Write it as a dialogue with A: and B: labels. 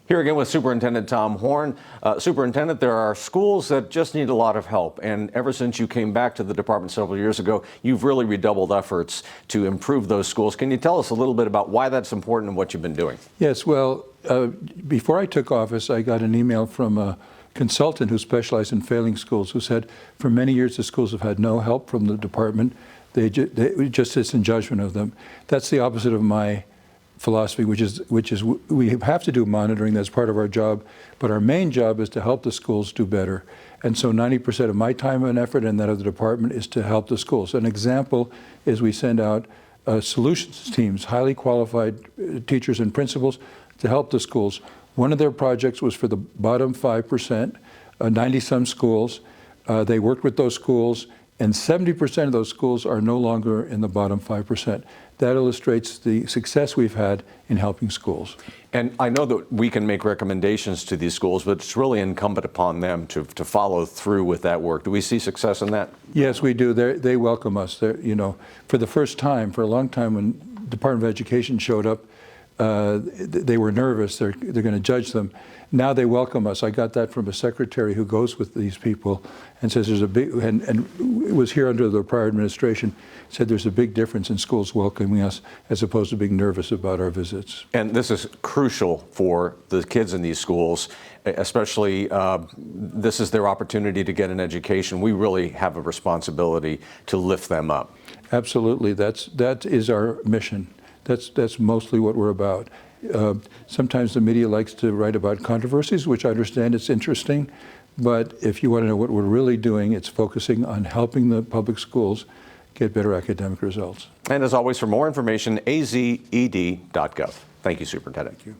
A: Here again with Superintendent Tom Horne. Superintendent, there are schools that just need a lot of help, and ever since you came back to the department several years ago, you've really redoubled efforts to improve those schools. Can you tell us a little bit about why that's important and what you've been doing?
B: Yes, well, before I took office, I got an email from a consultant who specialized in failing schools who said for many years the schools have had no help from the department. They just sits in judgment of them. That's the opposite of my philosophy, which is we have to do monitoring. That's part of our job, but our main job is to help the schools do better. And so 90% of my time and effort and that of the department is to help the schools. An example is we send out solutions teams, highly qualified teachers and principals to help the schools. One of their projects was for the bottom 5%, 90-some schools. They worked with those schools, and 70% of those schools are no longer in the bottom 5%. That illustrates the success we've had in helping schools.
A: And I know that we can make recommendations to these schools, but it's really incumbent upon them to follow through with that work. Do we see success in that?
B: Yes, we do. They welcome us. For the first time, for a long time, when the Department of Education showed up, they were nervous. They're going to judge them. Now they welcome us. I got that from a secretary who goes with these people and says there's a big, and it was here under the prior administration, said there's a big difference in schools welcoming us as opposed to being nervous about our visits.
A: And this is crucial for the kids in these schools, especially this is their opportunity to get an education. We really have a responsibility to lift them up.
B: Absolutely. That is our mission. That's mostly what we're about. Sometimes the media likes to write about controversies, which I understand it's interesting, but if you want to know what we're really doing, it's focusing on helping the public schools get better academic results.
A: And as always, for more information, azed.gov. Thank you, Superintendent.
B: Thank you.